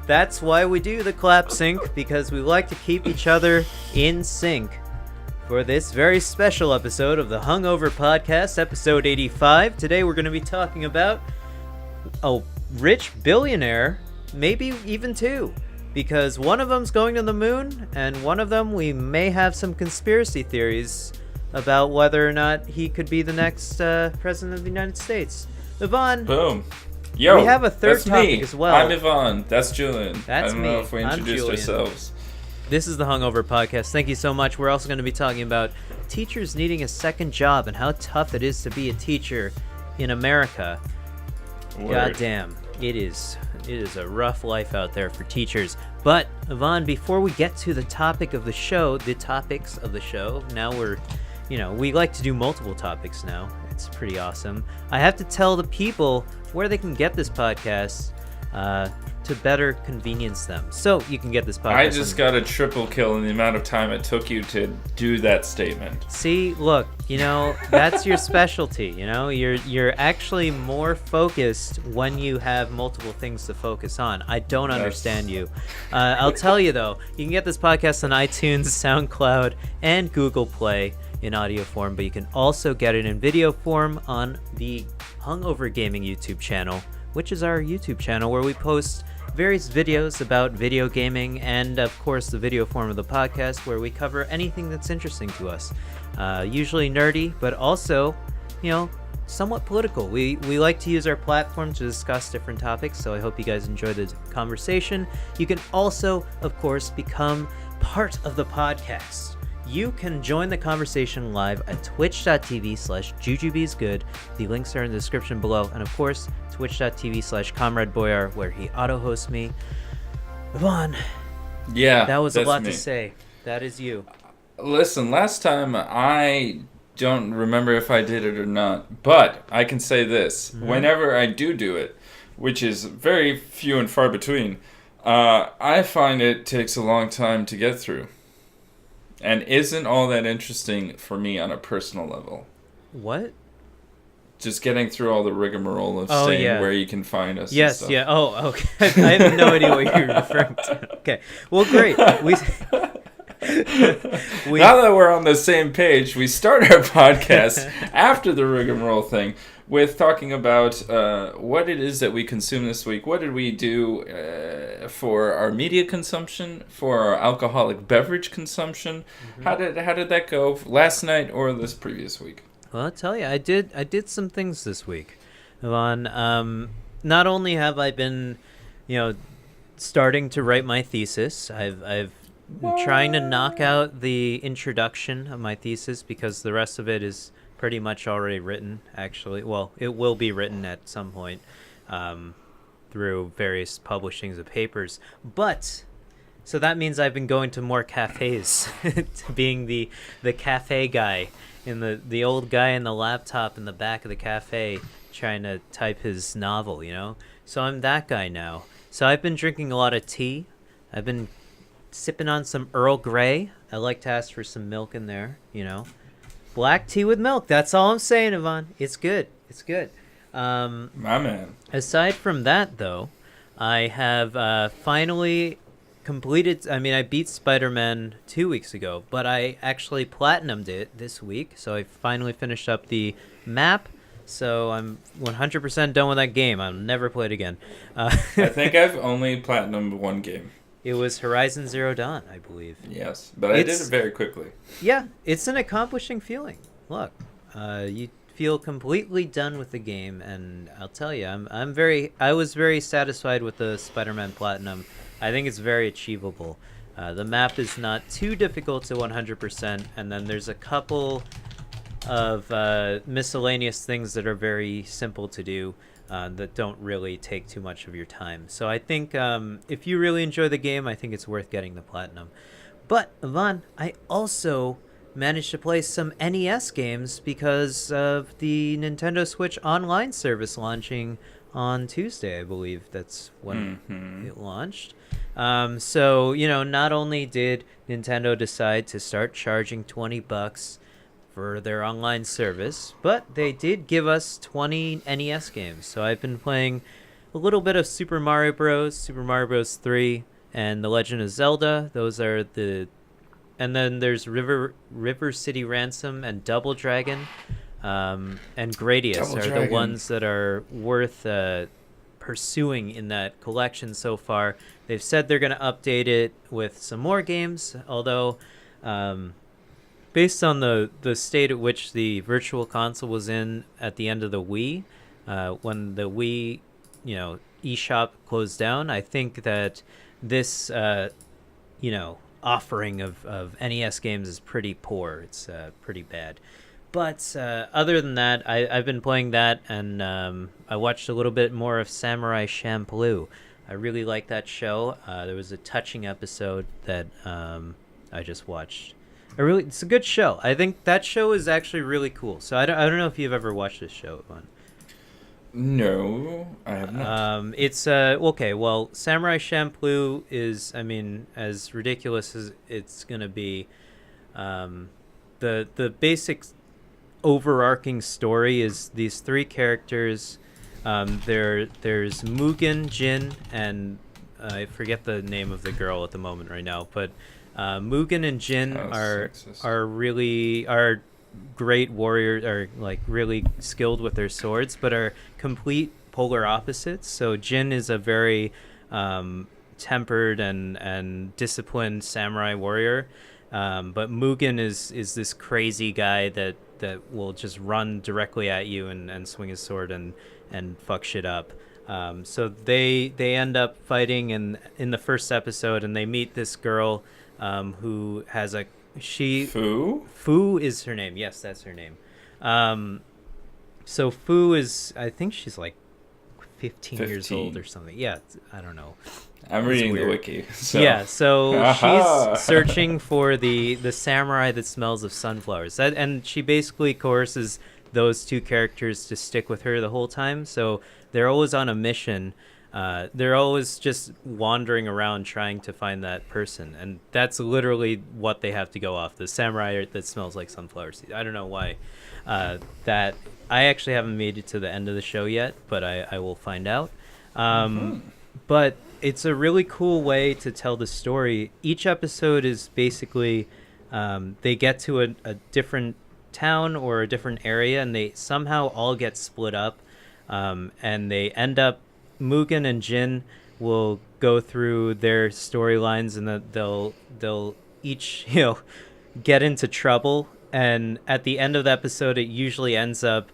That's why we do the clap sync, because we like to keep each other in sync. For this very special episode of the Hungover Podcast, episode 85, today we're going to be talking about a rich billionaire, maybe even two, because one of them's going to the moon, and one of them we may have some conspiracy theories about whether or not he could be the next president of the United States. Ivan. Boom. Yo, we have a third topic me. as well. I'm Ivan. That's Julien. That's I don't me. know if we introduced ourselves. This is the Hungover Podcast. Thank you so much. We're also going to be talking about teachers needing a second job and how tough it is to be a teacher in America. Word. Goddamn, it is a rough life out there for teachers. But Ivan, before we get to the topics of the show, now we like to do multiple topics now. It's pretty awesome. I have to tell the people where they can get this podcast to better convenience them. So you can get this podcast. I just got a triple kill in the amount of time it took you to do that statement. See, look, that's your specialty. You're actually more focused when you have multiple things to focus on. I don't understand you. I'll tell you though, you can get this podcast on iTunes, SoundCloud, and Google Play in audio form, but you can also get it in video form on the Hungover Gaming YouTube channel, which is our YouTube channel where we post various videos about video gaming, and of course the video form of the podcast where we cover anything that's interesting to us, usually nerdy, but also somewhat political. We like to use our platform to discuss different topics, so I hope you guys enjoy the conversation. You can also, of course, become part of the podcast. You can join the conversation live at twitch.tv/jujubysgood. The links are in the description below. And of course, twitch.tv/comradeboyar, where he auto-hosts me. Ivan. Yeah, that was a lot me. to say. That is you. Listen, last time I don't remember if I did it or not, but I can say this. Mm-hmm. Whenever I do it, which is very few and far between, I find it takes a long time to get through. And isn't all that interesting for me on a personal level. What? Just getting through all the rigmarole of saying where you can find us. Yes, and stuff. yeah. Oh, okay. I have no idea what you're referring to. Okay. Well, great. Now that we're on the same page, we start our podcast after the rigmarole thing with talking about what it is that we consume this week. What did we do for our media consumption, for our alcoholic beverage consumption? Mm-hmm. How did that go last night or this previous week? Well, I'll tell you, I did some things this week, Ivan. Not only have I been, starting to write my thesis, I've been trying to knock out the introduction of my thesis because the rest of it is pretty much already written, actually. Well, it will be written at some point through various publishings of papers. But, so that means I've been going to more cafes, to being the cafe guy, the old guy in the laptop in the back of the cafe trying to type his novel, So I'm that guy now. So I've been drinking a lot of tea. I've been sipping on some Earl Grey. I like to ask for some milk in there, Black tea with milk. That's all I'm saying, Ivan. It's good. It's good. My man. Aside from that, though, I have finally completed... I beat Spider-Man 2 weeks ago, but I actually platinumed it this week. So I finally finished up the map. So I'm 100% done with that game. I'll never play it again. I think I've only platinumed one game. It was Horizon Zero Dawn, I believe. Yes, but I did it very quickly. Yeah, it's an accomplishing feeling. Look, you feel completely done with the game, and I'll tell you, I was very satisfied with the Spider-Man Platinum. I think it's very achievable. The map is not too difficult to 100%, and then there's a couple of miscellaneous things that are very simple to do. That don't really take too much of your time. So I think if you really enjoy the game, I think it's worth getting the platinum. But, Ivan, I also managed to play some NES games because of the Nintendo Switch Online service launching on Tuesday, I believe. That's when it launched. So, not only did Nintendo decide to start charging $20 for their online service, but they did give us 20 NES games. So I've been playing a little bit of Super Mario Bros, Super Mario Bros 3, and The Legend of Zelda. Those are the, and then there's River City Ransom and Double Dragon, and Gradius Double are Dragon. the ones that are worth pursuing in that collection so far. They've said they're going to update it with some more games, although based on the state at which the Virtual Console was in at the end of the Wii, when the Wii, eShop closed down, I think that this, offering of NES games is pretty poor. It's pretty bad. But other than that, I've been playing that, and I watched a little bit more of Samurai Champloo. I really like that show. There was a touching episode that I just watched. It's a good show. I think that show is actually really cool. So I don't know if you've ever watched this show, Ivan. No, I have not. It's okay. Well, Samurai Champloo is, as ridiculous as it's gonna be. The basic overarching story is these three characters. There's Mugen, Jin, and I forget the name of the girl at the moment right now, but Mugen and Jin are great warriors, are like really skilled with their swords, but are complete polar opposites. So Jin is a very tempered and disciplined samurai warrior, but Mugen is this crazy guy that will just run directly at you and swing his sword and fuck shit up. So they end up fighting in the first episode, and they meet this girl who has Fu is her name. Yes, that's her name. So Fu is, I think she's like 15 years old or something. Yeah, I don't know. I'm reading the wiki. So. Yeah, so she's searching for the samurai that smells of sunflowers. And she basically coerces those two characters to stick with her the whole time. So they're always on a mission. They're always just wandering around trying to find that person. And that's literally what they have to go off. The samurai that smells like sunflower seeds. I don't know why that... I actually haven't made it to the end of the show yet, but I will find out. But it's a really cool way to tell the story. Each episode is basically they get to a different town or a different area, and they somehow all get split up, and they end up... Mugen and Jin will go through their storylines, and they'll each get into trouble, and at the end of the episode it usually ends up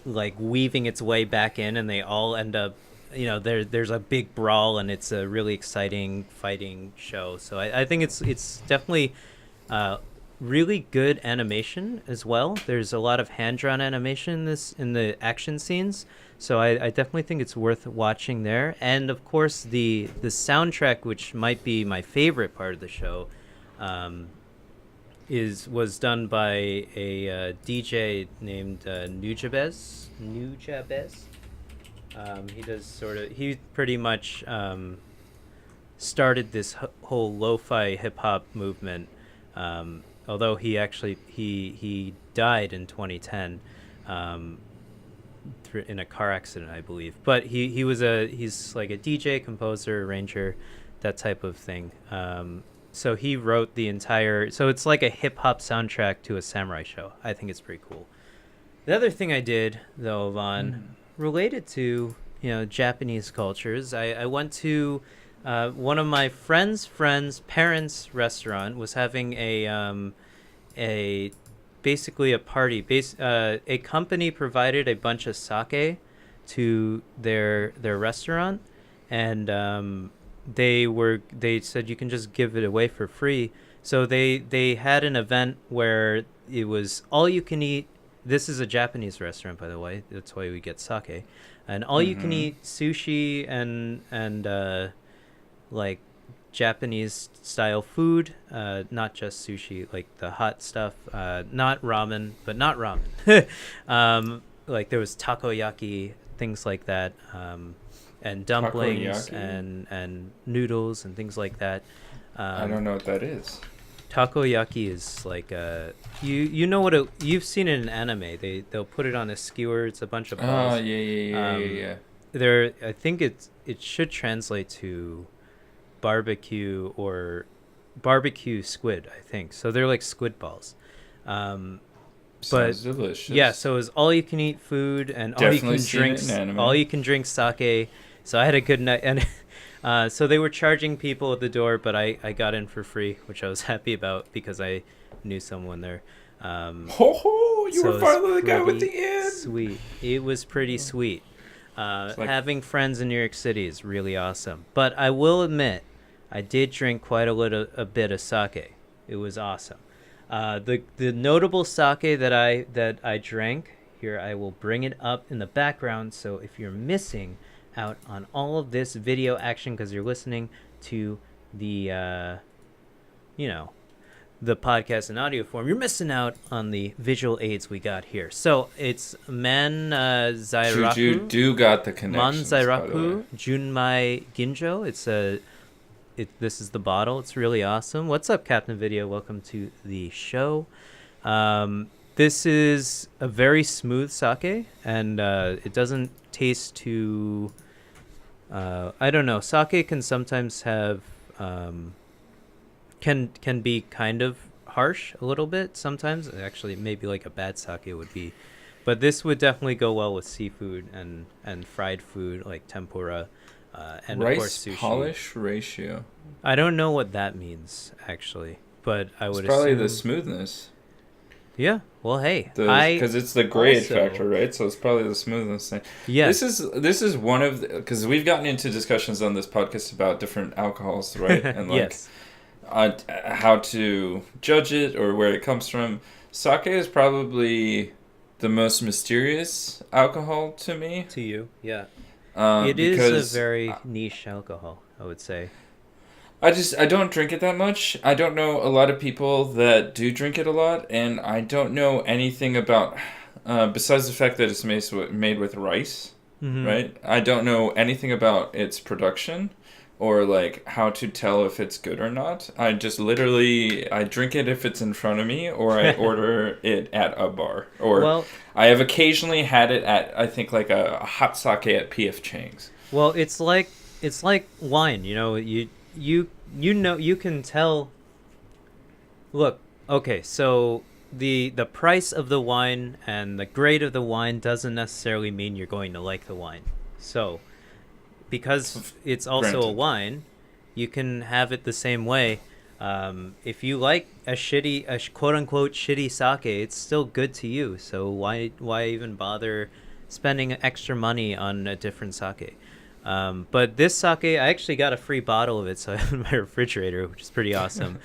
like weaving its way back in, and they all end up there's a big brawl, and it's a really exciting fighting show. So I think it's definitely really good animation as well. There's a lot of hand-drawn animation in the action scenes, so I definitely think it's worth watching there. And of course the soundtrack, which might be my favorite part of the show, was done by a DJ named Nujabes. He pretty much started this whole lo-fi hip-hop movement, although he died in 2010 in a car accident, I believe. But he's like a DJ, composer, arranger, that type of thing. So he wrote the entire... So it's like a hip-hop soundtrack to a samurai show. I think it's pretty cool. The other thing I did, though, Vaughn, related to Japanese cultures, I went to one of my friends' parents' restaurant was having basically a party. A company provided a bunch of sake to their restaurant, and they said you can just give it away for free. So they had an event where it was all you can eat. This is a Japanese restaurant, by the way. That's why we get sake. And all you can eat sushi and like Japanese style food, not just sushi, like the hot stuff, not ramen, but not ramen. Like there was takoyaki, things like that, and dumplings and noodles and things like that. I don't know what that is. Takoyaki is like you know what you've seen it in anime. They'll put it on a skewer. It's a bunch of balls. Oh yeah. I think it should translate to barbecue or barbecue squid, I think. So they're like squid balls. But Sounds delicious. yeah, so it was all you can eat food and Definitely seen it in anime. all you can drink sake. So I had a good night, and so they were charging people at the door, but I got in for free, which I was happy about because I knew someone there. Ho ho! You so were it was finally the guy with the pretty inn. Sweet. It was pretty sweet. like- Having friends in New York City is really awesome. But I will admit, I did drink quite a bit of sake. It was awesome. The notable sake that I drank here, I will bring it up in the background. So if you're missing out on all of this video action because you're listening to the the podcast in audio form, you're missing out on the visual aids we got here. So it's Zairaku. Juju do got the connections, by the way. Zairaku Junmai Ginjo. This is the bottle. It's really awesome. What's up, Captain Video? Welcome to the show. This is a very smooth sake, and it doesn't taste too. I don't know. Sake can sometimes have can be kind of harsh a little bit sometimes. Actually, maybe like a bad sake would be, but this would definitely go well with seafood and fried food like tempura. And Rice of course sushi. polish ratio. I don't know what that means actually, but I would It's probably assume the smoothness. Yeah. Well, hey, Because it's the grade also- factor, right? So it's probably the smoothness thing. yes. This is one of because we've gotten into discussions on this podcast about different alcohols, right? And like yes. how to judge it or where it comes from. Sake is probably the most mysterious alcohol to me. To you, yeah. It because is a very niche alcohol, I would say. I don't drink it that much. I don't know a lot of people that do drink it a lot, and I don't know anything about besides the fact that it's made with rice, Mhm. right? I don't know anything about its production or like how to tell if it's good or not. I just literally I drink it if it's in front of me, or I order it at a bar, or Well, I have occasionally had it at I think like a hot sake at PF Chang's. well, it's like wine. You know, you can tell. Look, okay, so the price of the wine and the grade of the wine doesn't necessarily mean you're going to like the wine. So, because it's also a Granted. wine, you can have it the same way. If you like a quote unquote shitty sake, it's still good to you. So why even bother spending extra money on a different sake? But this sake, I actually got a free bottle of it, so I have it in my refrigerator, which is pretty awesome.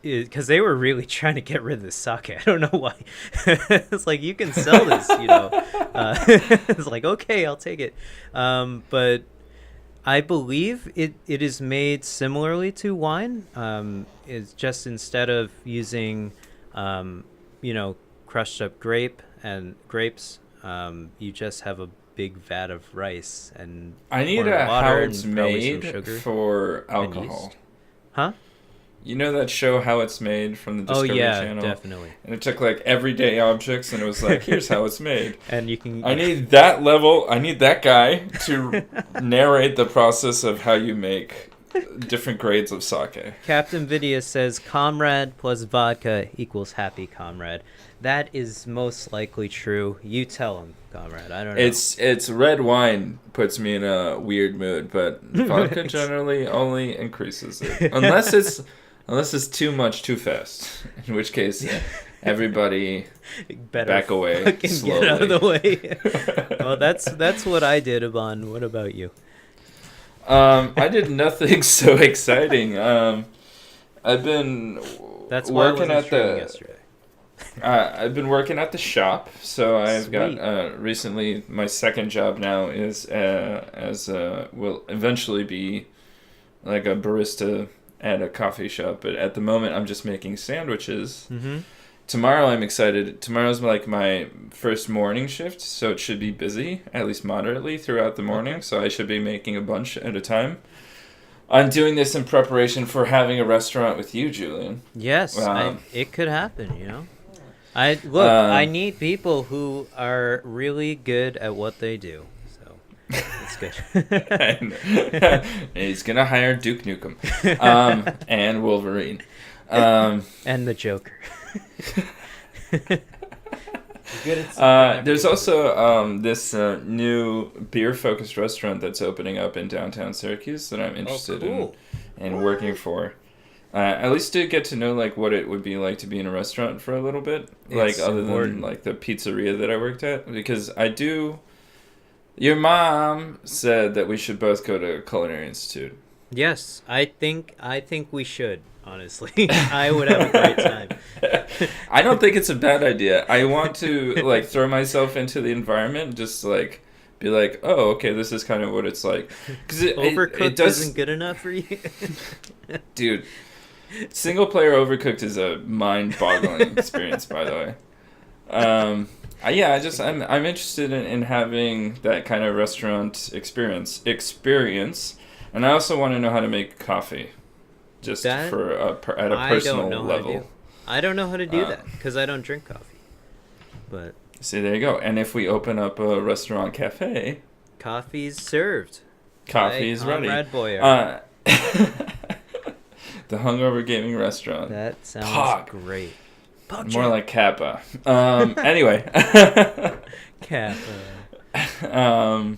Because they were really trying to get rid of this sake. I don't know why. It's like, you can sell this, you know. It's like, okay, I'll take it. But I believe it is made similarly to wine. It's just instead of using, crushed up grapes, you just have a big vat of rice and I need pour a water how and it's probably some made sugar for and alcohol. yeast. Huh? You know that show How It's Made from the Discovery Channel? Definitely. And it took like everyday objects and it was like, here's how it's made. And you can. I need that level. I need that guy to narrate the process of how you make different grades of sake. Captain Vidya says comrade plus vodka equals happy comrade. That is most likely true. You tell him, comrade. I don't know. It's red wine puts me in a weird mood, but vodka generally only increases it. Unless it's too much too fast. In which case everybody better back away fucking slowly. get out of the way. Well, that's what I did, Ivan. What about you? I did nothing so exciting. I've been That's why I working wasn't at streaming the. yesterday. I've been working at the shop, so I've Sweet. got recently my second job now is will eventually be like a barista at a coffee shop, but at the moment I'm just making sandwiches. Mm-hmm. Tomorrow I'm excited. Tomorrow's like my first morning shift, so it should be busy, at least moderately, throughout the morning, so I should be making a bunch at a time. I'm doing this in preparation for having a restaurant with you, Julien. Yes, Um, it could happen, you know. I need people who are really good at what they do. So That's good. And he's gonna hire Duke Nukem, and Wolverine, and the Joker. There's also this new beer-focused restaurant that's opening up in downtown Syracuse that I'm interested in working for. At least to get to know like what it would be like to be in a restaurant for a little bit, like other than like the pizzeria that I worked at, because I do. Your mom said that we should both go to Culinary Institute. Yes, I think we should. Honestly, I would have a great time. I don't think it's a bad idea. I want to like throw myself into the environment, just like be like, oh, okay, this is kind of what it's like. Because Overcooked isn't good enough for you, dude. Single player Overcooked is a mind-boggling experience, by the way. I'm interested in having that kind of restaurant experience, and I also want to know how to make coffee. Just at a personal level. I don't know how to do that because I don't drink coffee. But see, there you go. And if we open up a restaurant cafe, coffee's served. Coffee is ready. Red Boy. The Hungover Gaming Restaurant. That sounds great. More like Kappa. Anyway. Kappa.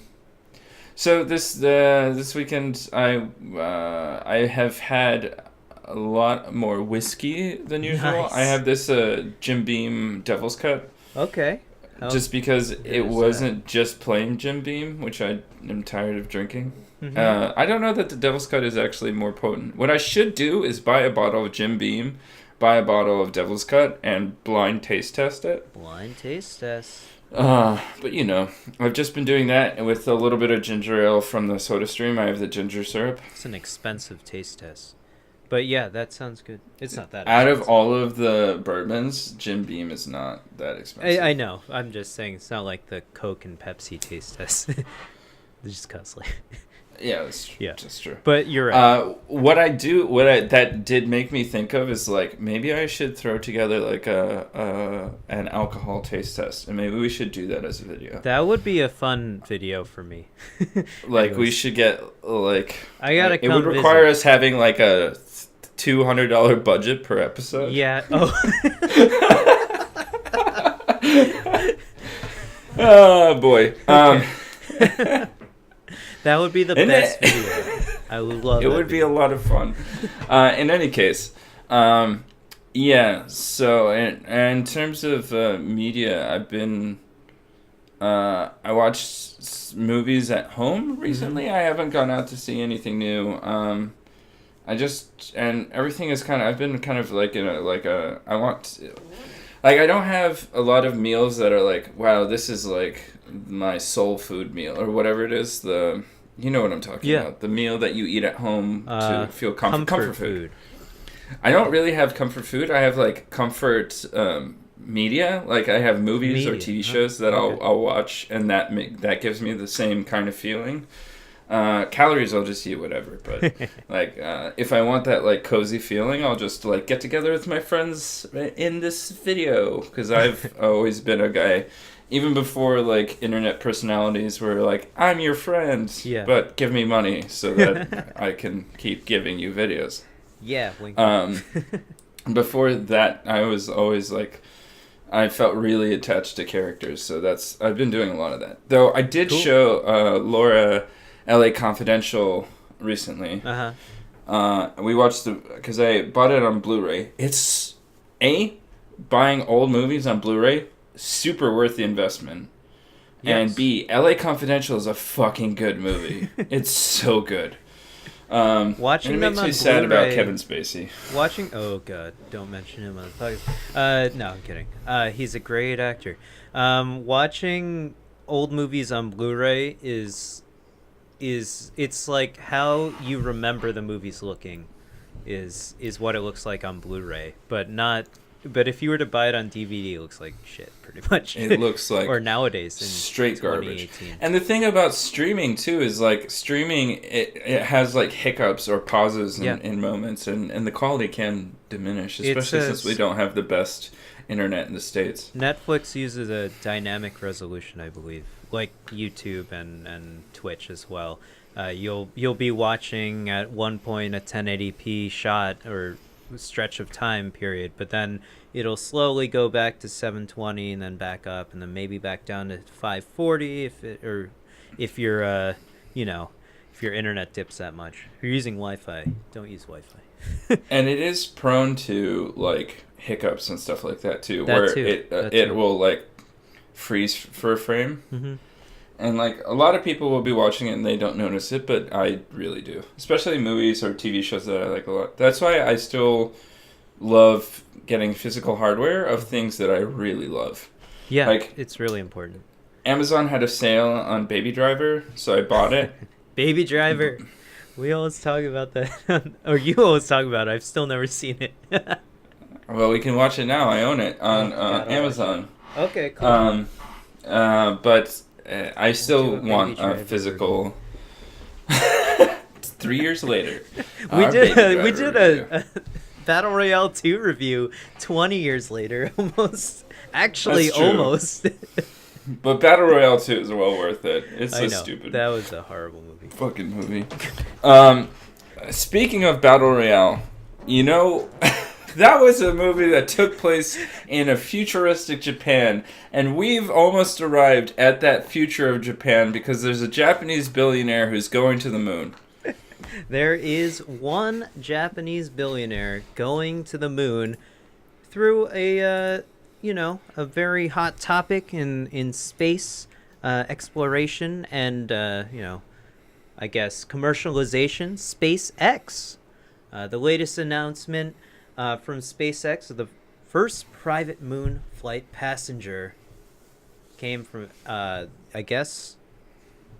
So this weekend I have had a lot more whiskey than usual. Nice. I have this Jim Beam Devil's Cut. Okay. Just because it wasn't just plain Jim Beam, which I am tired of drinking. Mm-hmm. I don't know that the Devil's Cut is actually more potent. What I should do is buy a bottle of Jim Beam, buy a bottle of Devil's Cut, and blind taste test it. Blind taste test. But you know, I've just been doing that with a little bit of ginger ale from the SodaStream. I have the ginger syrup. It's an expensive taste test. But yeah, that sounds good. It's not that Out expensive. of all of the bourbons, Jim Beam is not that expensive. I know. I'm just saying it's not like the Coke and Pepsi taste test. They're just costly. Yeah, that's true. But you're right. That did make me think of is like maybe I should throw together like an alcohol taste test, and maybe we should do that as a video. That would be a fun video for me. Like we should get like I gotta come It would require visit. us having like a $200 budget per episode. Yeah. Oh. Oh boy. Okay. That would be the best video. I would love it. It would be a lot of fun. In any case, yeah. So, in terms of media, I've been. I watched movies at home recently. Mm-hmm. I haven't gone out to see anything new. Everything is kind of. I've been kind of like in a I want. Like, I don't have a lot of meals that are like, wow, this is like my soul food meal or whatever it is. You know what I'm talking about. The meal that you eat at home to feel comfort food. I don't really have comfort food. I have like comfort media. Like I have movies or TV shows that I'll watch, and that gives me the same kind of feeling. Calories, I'll just eat whatever. But like, if I want that like cozy feeling, I'll just like get together with my friends in this video, because I've always been a guy, even before like internet personalities were like, I'm your friend, but give me money so that I can keep giving you videos. Yeah. Wink. Before that, I was always like, I felt really attached to characters, so I've been doing a lot of that. Though I did show Laura LA Confidential recently. We watched because I bought it on Blu-ray. It's buying old movies on Blu-ray, super worth the investment. Yes. And B, LA Confidential is a fucking good movie. It's so good. Watching and it them makes on me sad Blu-ray, about Kevin Spacey. Oh god, don't mention him on the podcast. No, I'm kidding. He's a great actor. Watching old movies on Blu-ray is it's like how you remember the movies looking is what it looks like on Blu-ray, but if you were to buy it on DVD, it looks like shit, pretty much. It looks like or nowadays in straight garbage. 2018. And the thing about streaming too is like streaming, it has like hiccups or pauses in moments, and the quality can diminish, especially since we don't have the best internet in the States. Netflix uses a dynamic resolution, I believe, like YouTube and Twitch as well. You'll be watching at one point a 1080p shot or stretch of time period, but then it'll slowly go back to 720 and then back up and then maybe back down to 540 if you're if your internet dips that much. If you're using Wi-Fi, don't use Wi-Fi. And it is prone to like hiccups and stuff like that too, That it too. will like freeze for a frame. Mm-hmm. And like a lot of people will be watching it and they don't notice it, but I really do. Especially movies or TV shows that I like a lot. That's why I still love getting physical hardware of things that I really love. Yeah, like it's really important. Amazon had a sale on Baby Driver, so I bought it. Baby Driver. We always talk about that. Or you always talk about it. I've still never seen it. Well, we can watch it now. I own it on Amazon. Okay, cool. But I still Do a Baby want a Driver physical. 3 years later, we our Baby did Driver review. a Battle Royale 2 review 20 years later, almost. Actually, That's true. almost. But Battle Royale 2 is well worth it. It's I so know. stupid. That was a horrible movie. Fucking movie. Speaking of Battle Royale, you know, that was a movie that took place in a futuristic Japan, and we've almost arrived at that future of Japan because there's a Japanese billionaire who's going to the moon. There is one Japanese billionaire going to the moon through a very hot topic in space exploration and I guess commercialization. SpaceX, the latest announcement from SpaceX of the first private moon flight passenger came from I guess.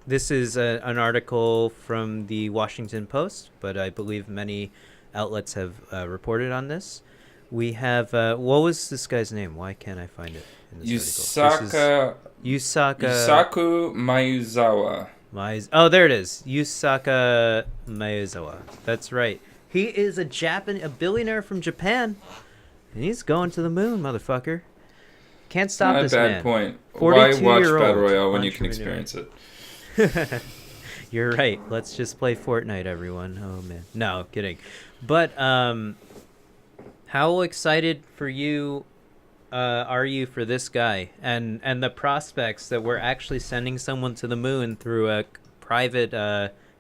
This is an article from the Washington Post, but I believe many outlets have reported on this. We have what was this guy's name? Why can't I find it in this article? Yusaku Maezawa. Oh, there it is. Yusaku Maezawa. That's right. He is a billionaire from Japan, and he's going to the moon, motherfucker. Can't stop Not this a bad man. point. Why watch 42-year-old Battle Royale when you can entrepreneur. experience it? You're right. Let's just play Fortnite, everyone. Oh man, no kidding. But how excited for you are you for this guy and the prospects that we're actually sending someone to the moon through a private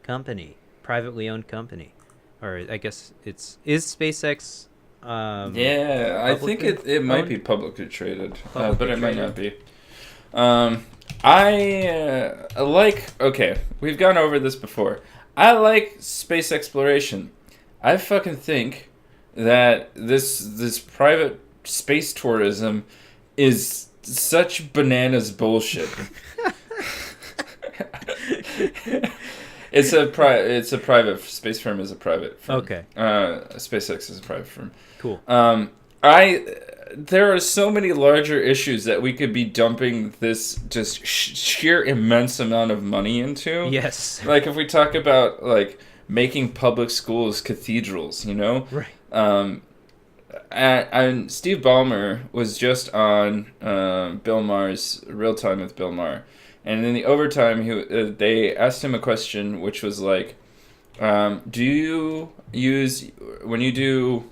company, privately owned company, or I guess is SpaceX. Yeah, I think it might owned? be publicly traded, Publicly but it might traded. not be. Okay, we've gone over this before. I like space exploration. I fucking think that this private space tourism is such bananas bullshit. It's a private space firm is a private firm. Okay. SpaceX is a private firm. Cool. There are so many larger issues that we could be dumping this just sheer immense amount of money into. Yes. Like if we talk about like making public schools cathedrals, you know? Right. And Steve Ballmer was just on Bill Maher's Real Time with Bill Maher. And in the overtime, they asked him a question which was like, do you use, when you do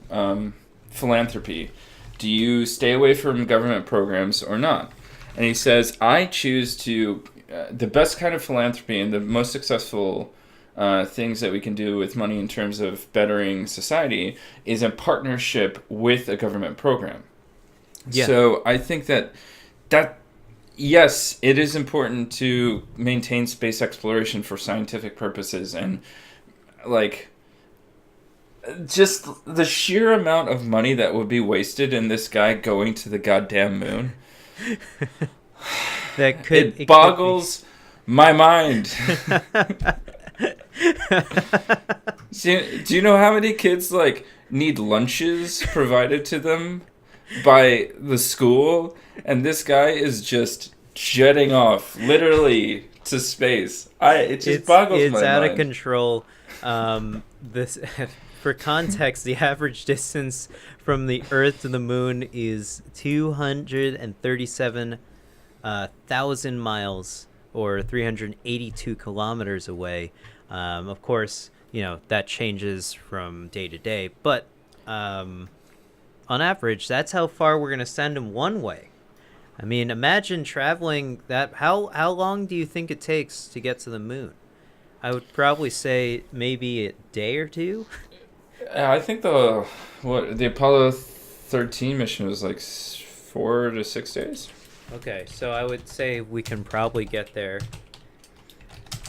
philanthropy, do you stay away from government programs or not? And he says, I choose to, the best kind of philanthropy and the most successful things that we can do with money in terms of bettering society is in partnership with a government program. Yeah. So I think that yes, it is important to maintain space exploration for scientific purposes and like just the sheer amount of money that would be wasted in this guy going to the goddamn moon. It boggles my mind. Do you know how many kids like need lunches provided to them by the school? And this guy is just jetting off literally to space. It just boggles my mind. It's out of control. This for context, the average distance from the Earth to the moon is 237,000 miles, or 382 kilometers away. Of course, that changes from day to day, but on average, that's how far we're going to send him one way. I mean, imagine traveling that. How long do you think it takes to get to the moon? I would probably say maybe a day or two. I think the Apollo 13 mission was like 4 to 6 days. Okay, so I would say we can probably get there.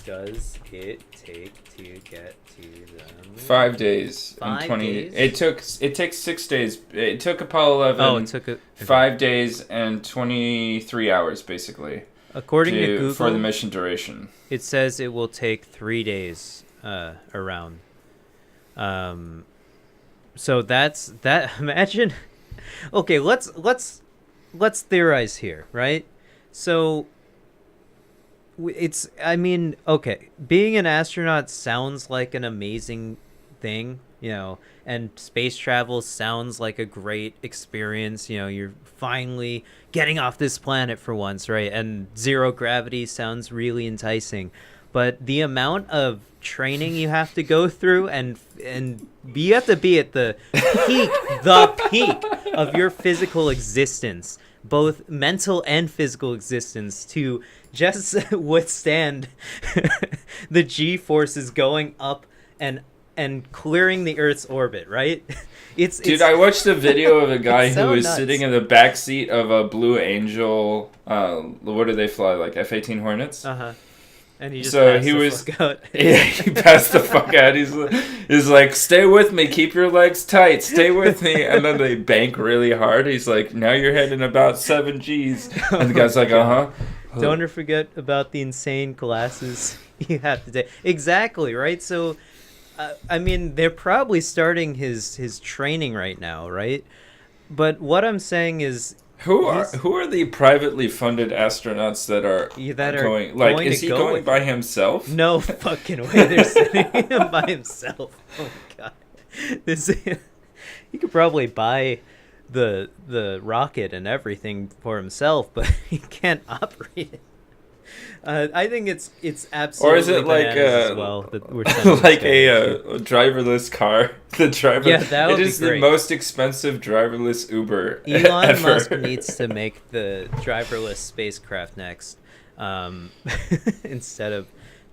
Does it take to get to the moon? 5 days. 5 and 20 days? It takes 6 days. It took Apollo 11 it took 5 days and 23 hours basically. According to Google, for the mission duration. It says it will take 3 days around. So that's that. Imagine. Okay, let's theorize here, right? So okay, being an astronaut sounds like an amazing thing, and space travel sounds like a great experience. You're finally getting off this planet for once, right? And zero gravity sounds really enticing. But the amount of training you have to go through and you have to be at the peak of your physical existence, both mental and physical existence, to just withstand the G-forces going up and clearing the Earth's orbit, right? Dude, I watched a video of a guy so who was nuts. sitting in the back seat of a Blue Angel. What do they fly, like F-18 Hornets? Uh-huh. And he just fuck out. Yeah, he passed the fuck out. He's like, stay with me, keep your legs tight, stay with me. And then they bank really hard. He's like, now you're heading about 7 Gs. And the guy's like, uh-huh. Don't forget about the insane classes you have to take. Exactly, right? So, they're probably starting his training right now, right? But what I'm saying is, who are the privately funded astronauts that are going? Like, is he going by himself? No fucking way. They're sending him by himself. Oh my god, he could probably buy the rocket and everything for himself, but he can't operate it. I think it's absolutely. Or is it like as well that we're like a driverless car? The driver. Yeah, that would be great. It is the most expensive driverless Uber Elon ever. Musk needs to make the driverless spacecraft next, instead of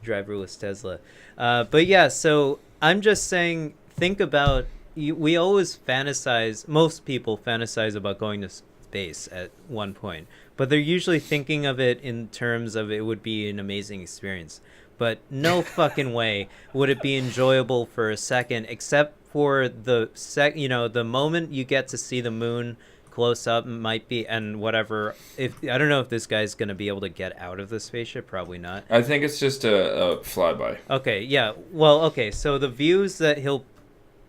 driverless Tesla. But yeah, so I'm just saying, think about. We always fantasize. Most people fantasize about going to space at one point, but they're usually thinking of it in terms of it would be an amazing experience. But no fucking way would it be enjoyable for a second, except for the moment you get to see the moon close up might be, and whatever. If I don't know if this guy's gonna be able to get out of the spaceship, probably not. I think it's just a flyby. Okay, yeah. Well, okay. So the views that he'll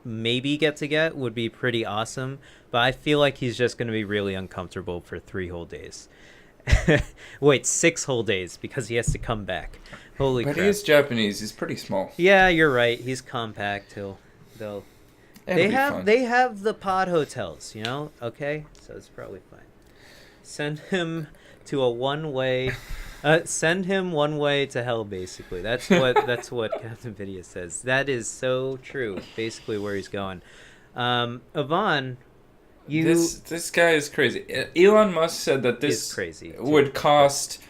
maybe get would be pretty awesome, but I feel like he's just going to be really uncomfortable for 3 whole days. Wait, 6 whole days, because he has to come back. Holy crap. But he is Japanese. He's pretty small. Yeah, you're right. He's compact. They have the pod hotels, okay? So it's probably fine. Send him to a one-way send him one way to hell, basically. That's what Captain Vidya says. That is so true. Two where he's going. Ivan, this guy is crazy. Elon Musk said that this would cost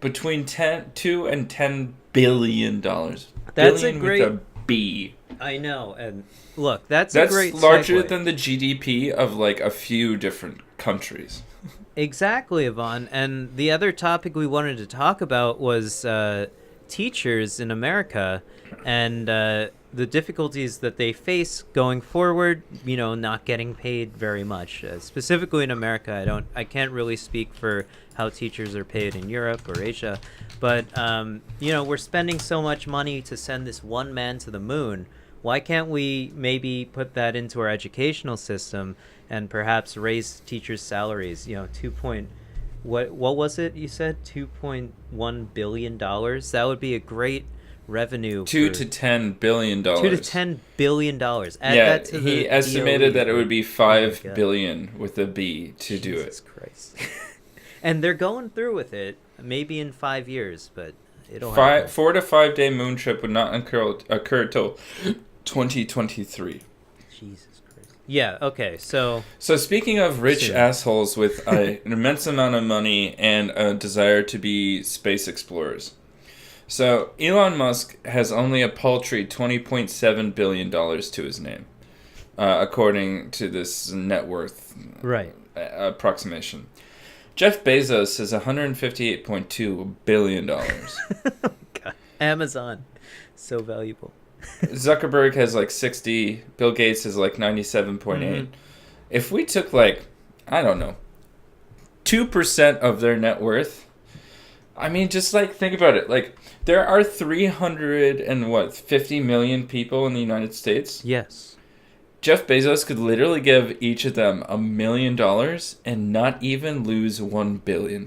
between $2 and $10 billion. That's billion a great with a B. I know, and look, that's a great larger segue. Than the GDP of like a few different countries. Exactly, Ivan. And the other topic we wanted to talk about was teachers in America and the difficulties that they face going forward, not getting paid very much. Specifically in America, I can't really speak for how teachers are paid in Europe or Asia, but we're spending so much money to send this one man to the moon. Why can't we maybe put that into our educational system and perhaps raise teachers' salaries? What was it you said? $2.1 billion? That would be a great revenue. $2 to $10 billion. $2 to $10 billion. Add that to he estimated that it would be $5 billion with a B to do it. Jesus Christ. And they're going through with it. maybe in 5 years, but it'll happen. 4 to 5 day moon trip would not occur till 2023. Jesus Christ. Yeah, okay, so speaking of rich Soon. assholes with an immense amount of money and a desire to be space explorers. So Elon Musk has only a paltry $20.7 billion to his name, according to this net worth right. approximation. Jeff Bezos is $158.2 billion. God. Amazon. So valuable. Zuckerberg has like 60. Bill Gates is like 97.8. If we took like, I don't know, 2% of their net worth, I mean, just like think about it. Like there are 350 million people in the United States. Yes. Jeff Bezos could literally give each of them $1 million and not even lose $1 billion.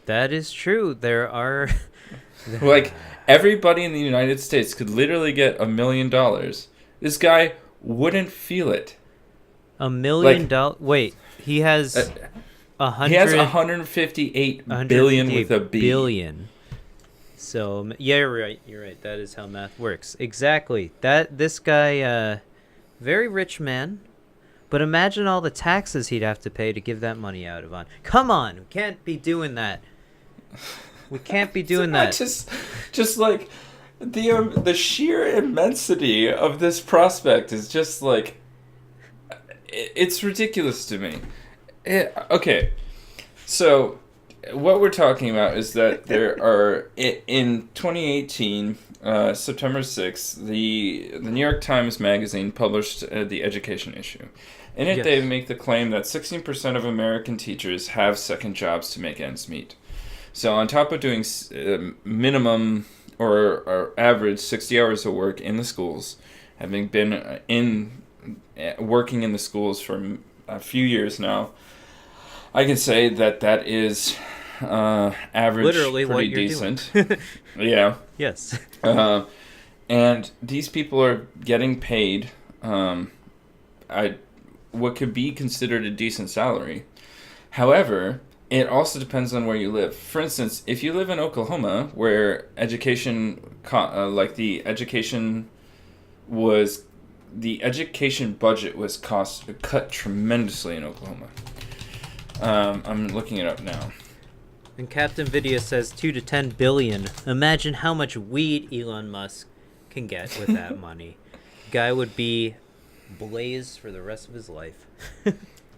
That is true. There are like everybody in the United States could literally get $1 million. This guy wouldn't feel it. $1 million. Wait, he has He has 158 billion with a B. Billion. So yeah, you're right. You're right. That is how math works. Exactly. This guy, very rich man, but imagine all the taxes he'd have to pay to give that money out, Ivan. Come on, we can't be doing that. We can't be doing that. Just like the sheer immensity of this prospect is just like it's ridiculous to me. Okay, so what we're talking about is that there are in 2018, September 6th, the New York Times Magazine published the education issue. In it, they make the claim that 16% of American teachers have second jobs to make ends meet. So on top of doing minimum or average 60 hours of work in the schools, having been working in the schools for a few years now, I can say that is average, literally pretty what you're decent. doing. Yeah. Yes. And these people are getting paid what could be considered a decent salary. However, it also depends on where you live. For instance, if you live in Oklahoma, where education, the education budget was cut tremendously in Oklahoma. I'm looking it up now. And Captain Video says 2 to 10 billion. Imagine how much weed Elon Musk can get with that money. Guy would be blazed for the rest of his life.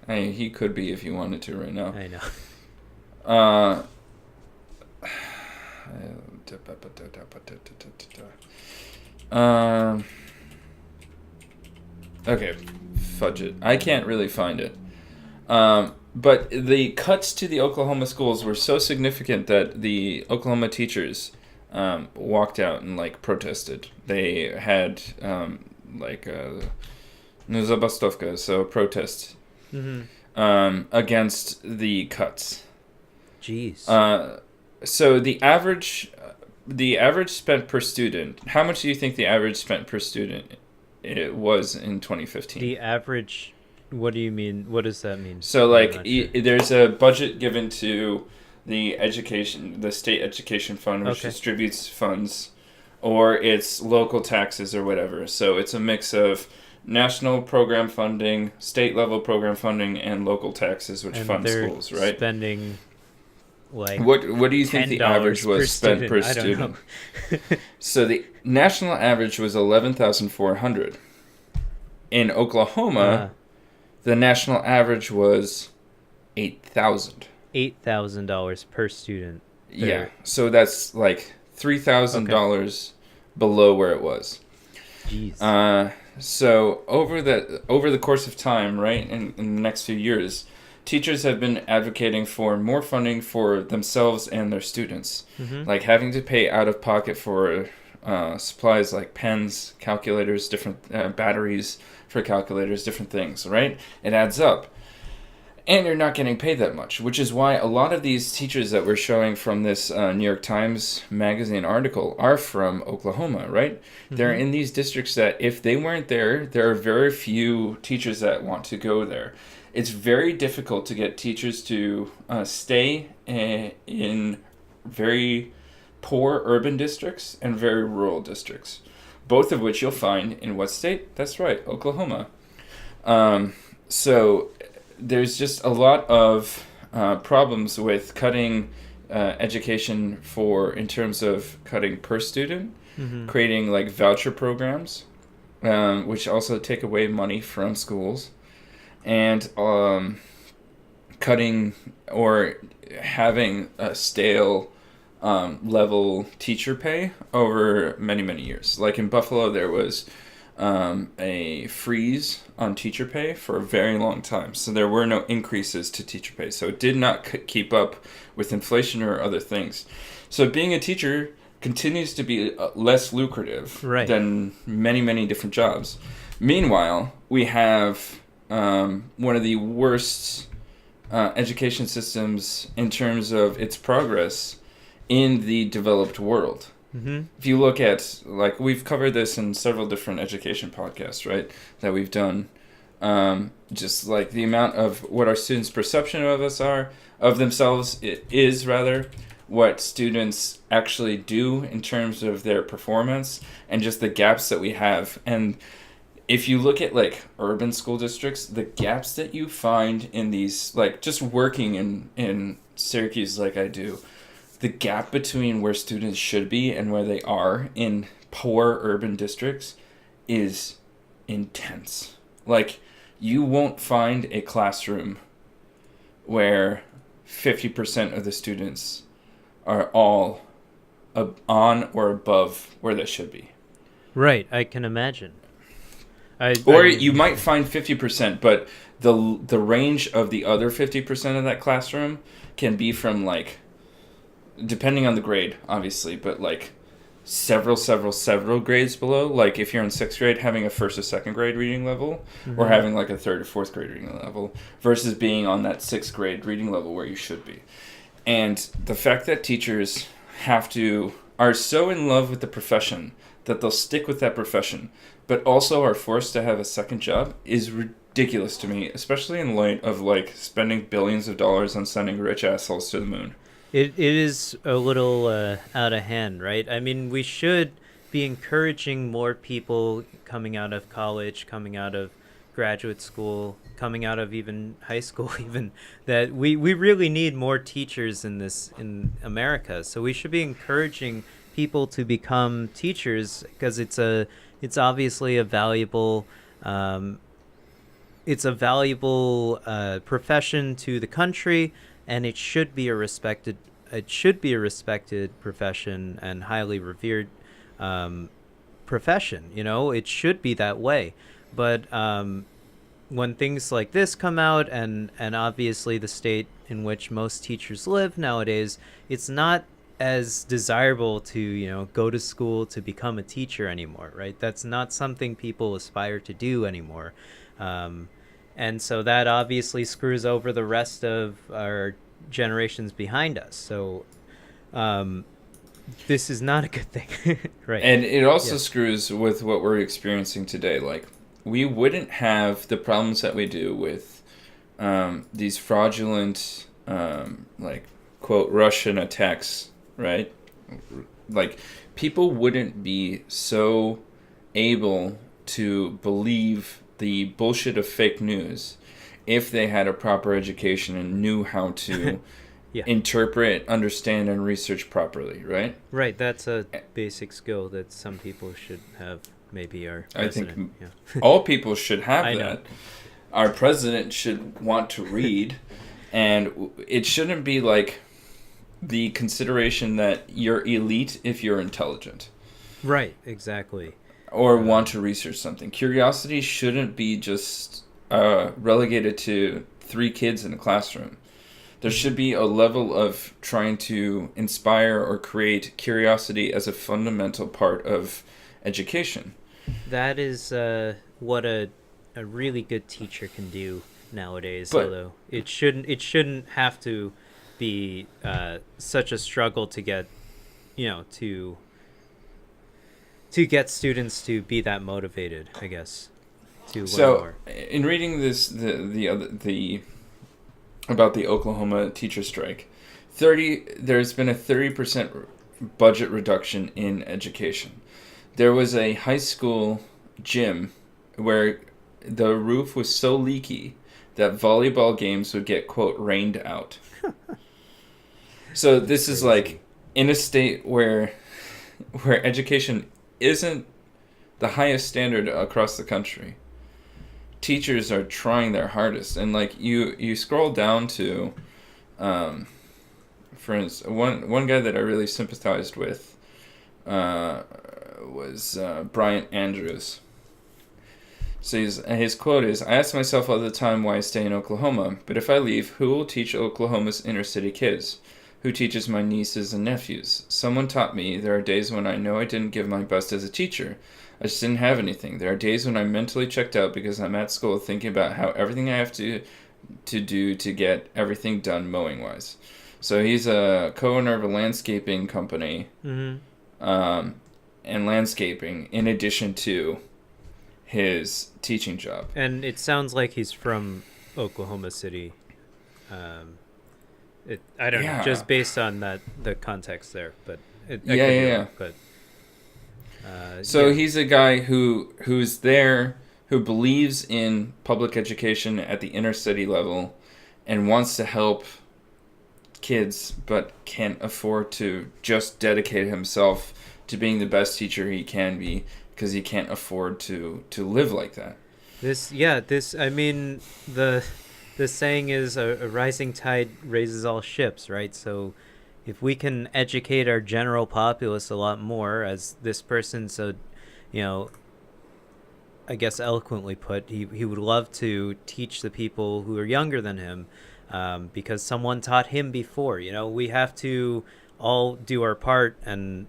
Hey, he could be if he wanted to right now. I know. Okay, fudge it. I can't really find it. But the cuts to the Oklahoma schools were so significant that the Oklahoma teachers walked out and protested. They had zabastovka, so protest against the cuts. Jeez. So the average spent per student. How much do you think the average spent per student it was in 2015? The average. What do you mean? What does that mean? So there's a budget given to the state education fund, which distributes funds, or it's local taxes or whatever. So it's a mix of national program funding, state level program funding, and local taxes, which fund schools, right? Spending what do you think the average was spent per student? So the national average was $11,400. In Oklahoma, the national average was $8,000. $8,000 per student. Yeah, so that's $3,000 below where it was. Jeez. So over the course of time, right, in the next few years, teachers have been advocating for more funding for themselves and their students, like having to pay out of pocket for supplies like pens, calculators, different batteries for calculators, different things, right? It adds up. And you're not getting paid that much, which is why a lot of these teachers that we're showing from this New York Times Magazine article are from Oklahoma, right? They're in these districts that if they weren't there are very few teachers that want to go there. It's very difficult to get teachers to stay in very poor urban districts and very rural districts, both of which you'll find in what state? That's right, Oklahoma. So there's just a lot of problems with cutting education in terms of cutting per student, creating like voucher programs, which also take away money from schools, and cutting or having a stale level teacher pay over many, many years. Like in Buffalo, there was a freeze on teacher pay for a very long time. So there were no increases to teacher pay. So it did not keep up with inflation or other things. So being a teacher continues to be less lucrative than many, many different jobs. Meanwhile, we have one of the worst education systems in terms of its progress in the developed world. If you look at, like, we've covered this in several different education podcasts, right, that we've done, just like the amount of what our students' perception of themselves is what students actually do in terms of their performance, and just the gaps that we have. And if you look at like urban school districts, the gaps that you find in these, like just working in Syracuse like I do, the gap between where students should be and where they are in poor urban districts is intense. Like, you won't find a classroom where 50% of the students are all on or above where they should be. Right, I can imagine. You might find 50%, but the range of the other 50% of that classroom can be from, like, depending on the grade, obviously, but like several grades below. Like if you're in 6th grade, having a 1st or 2nd grade reading level, or having like a 3rd or 4th grade reading level, versus being on that 6th grade reading level where you should be. And the fact that teachers are so in love with the profession that they'll stick with that profession, but also are forced to have a second job is ridiculous to me, especially in light of like spending billions of dollars on sending rich assholes to the moon. It is a little out of hand, right? I mean, we should be encouraging more people coming out of college, coming out of graduate school, coming out of even high school, even that we really need more teachers in America. So we should be encouraging people to become teachers, because it's obviously a valuable profession to the country. And it should be a respected profession and highly revered profession. You know, it should be that way. But when things like this come out, and obviously the state in which most teachers live nowadays, it's not as desirable to go to school to become a teacher anymore, right? That's not something people aspire to do anymore. And so that obviously screws over the rest of our generations behind us. So this is not a good thing. Right. And it also screws with what we're experiencing today. Like, we wouldn't have the problems that we do with these fraudulent, like, quote, Russian attacks, right? Like, people wouldn't be so able to believe the bullshit of fake news if they had a proper education and knew how to interpret, understand, and research properly, right? Right, that's a basic skill that some people should have, maybe our president. I think all people should have that. Know. Our president should want to read, and it shouldn't be like the consideration that you're elite if you're intelligent. Right, exactly. Or want to research something. Curiosity shouldn't be just relegated to 3 kids in a classroom. There should be a level of trying to inspire or create curiosity as a fundamental part of education. That is what a really good teacher can do nowadays. Although it shouldn't have to be such a struggle to get to get students to be that motivated, I guess, to learn more. In reading this, the about the Oklahoma teacher strike, There's been a 30% budget reduction in education. There was a high school gym where the roof was so leaky that volleyball games would get, quote, rained out. So this is like in a state where education isn't the highest standard across the country. Teachers are trying their hardest, and like you scroll down to, for instance, one guy that I really sympathized with was Bryant Andrews. So his quote is, "I ask myself all the time why I stay in Oklahoma, but if I leave, who will teach Oklahoma's inner city kids? Who teaches my nieces and nephews? Someone taught me there are days when I know I didn't give my best as a teacher. I just didn't have anything. There are days when I'm mentally checked out because I'm at school thinking about how everything I have to do to get everything done mowing-wise." So he's a co-owner of a landscaping company, and landscaping in addition to his teaching job. And it sounds like he's from Oklahoma City. I don't know, just based on the context there, but But so he's a guy who's there, who believes in public education at the inner city level, and wants to help kids, but can't afford to just dedicate himself to being the best teacher he can be because he can't afford to live like that. I mean, the saying is a rising tide raises all ships, right? So if we can educate our general populace a lot more, as this person so, I guess eloquently put, he would love to teach the people who are younger than him, because someone taught him before. We have to all do our part, and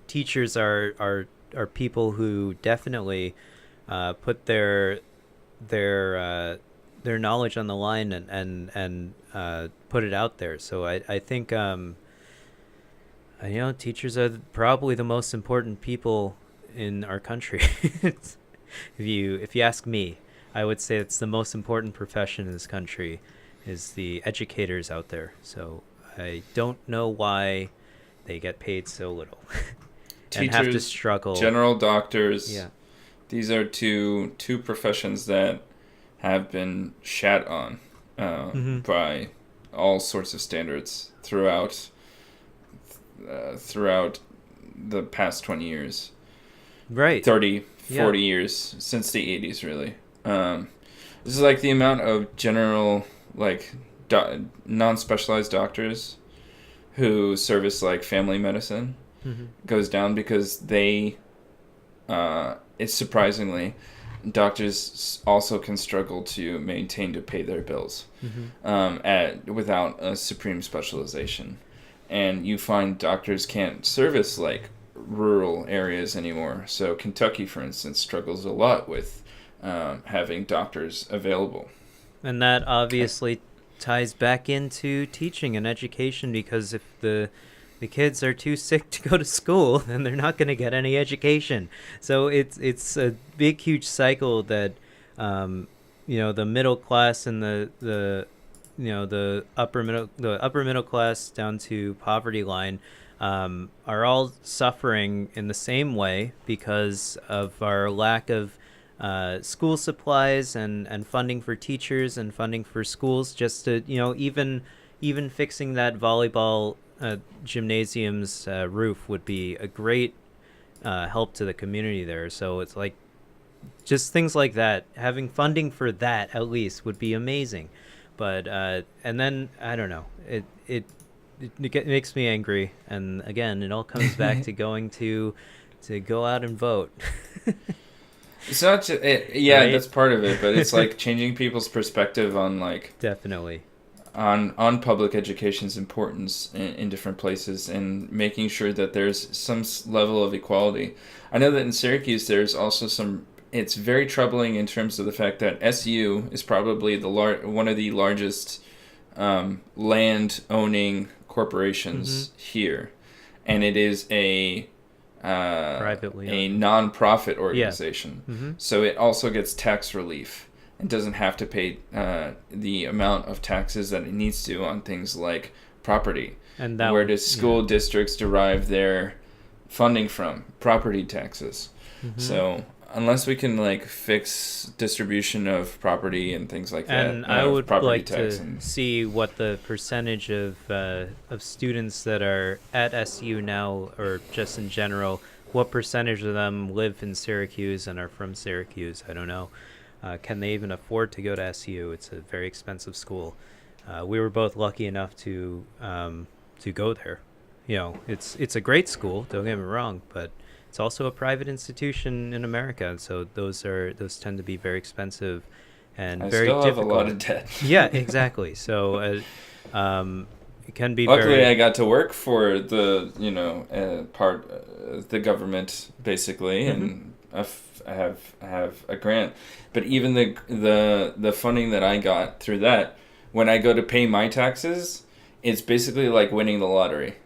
teachers are people who definitely put their knowledge on the line and put it out there. So I think teachers are probably the most important people in our country. If you ask me, I would say it's the most important profession in this country is the educators out there. So I don't know why they get paid so little. Teachers, and have to struggle. General doctors. Yeah. These are two professions that have been shat on by all sorts of standards throughout the past 20 years. Right. 30, 40 years, since the 80s, really. This is like the amount of general, non-specialized doctors who service, family medicine goes down because it's surprisingly, doctors also can struggle to pay their bills without a supreme specialization. And you find doctors can't service rural areas anymore. So Kentucky, for instance, struggles a lot with having doctors available. And that obviously ties back into teaching and education, because if the kids are too sick to go to school, then they're not going to get any education. So it's a big, huge cycle that the middle class and the upper middle class down to poverty line are all suffering in the same way because of our lack of school supplies and funding for teachers and funding for schools. Just to even fixing that volleyball gymnasium's roof would be a great help to the community there. So it's just things like that, having funding for that at least would be amazing. But and then I don't know, it makes me angry, and again it all comes back to going to go out and vote. It's not just, right? That's part of it, but it's changing people's perspective on definitely on public education's importance in different places, and making sure that there's some level of equality. I know that in Syracuse there's also it's very troubling in terms of the fact that SU is probably one of the largest land-owning corporations here, and it is a privately a non-profit organization. So it also gets tax relief and doesn't have to pay the amount of taxes that it needs to on things like property. And that where do school districts derive their funding from? Property taxes. Mm-hmm. So unless we can like fix distribution of property and things like that, and I would like to and see what the percentage of students that are at SU now, or just in general, what percentage of them live in Syracuse and are from Syracuse. I don't know. Can they even afford to go to SU? It's a very expensive school. We were both lucky enough to go there. You know, it's a great school, don't get me wrong, but it's also a private institution in America, and so those tend to be very expensive and very difficult. I still have a lot of debt. Yeah, exactly. So it can be Luckily, I got to work for the the government basically, and I have a grant. But even the funding that I got through that, when I go to pay my taxes, it's basically like winning the lottery.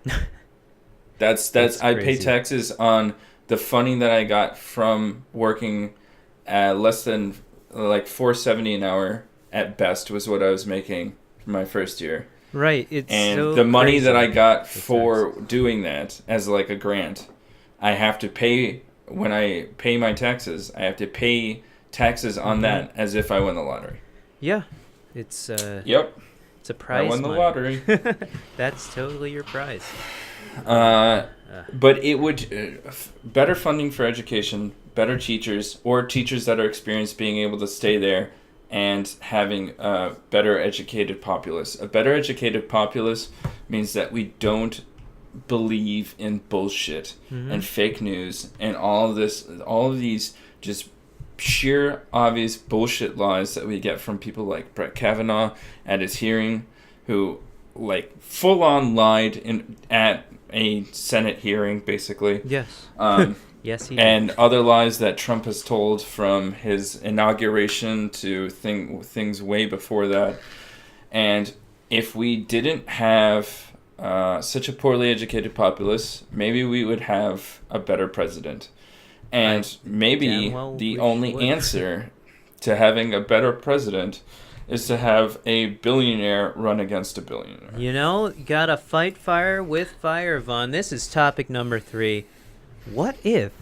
That's I pay taxes on the funding that I got from working at less than like $4.70 an hour at best was what I was making for my first year. Right. And so the money that I got for doing that as like a grant, I have to pay when I pay my taxes. I have to pay taxes on that as if I won the lottery. Yeah. It's Yep. It's a prize. I won the lottery. That's totally your prize. But it would better funding for education, better teachers, or teachers that are experienced being able to stay there and having a better educated populace. A better educated populace means that we don't believe in bullshit and fake news and all of these just sheer obvious bullshit lies that we get from people like Brett Kavanaugh at his hearing, who like full on lied at a Senate hearing, basically. Yes. Yes, he did. And other lies that Trump has told from his inauguration to things way before that. And if we didn't have such a poorly educated populace, maybe we would have a better president. And maybe the only answer to having a better president is to have a billionaire run against a billionaire. You know, gotta fight fire with fire, Vaughn. This is topic number 3. What if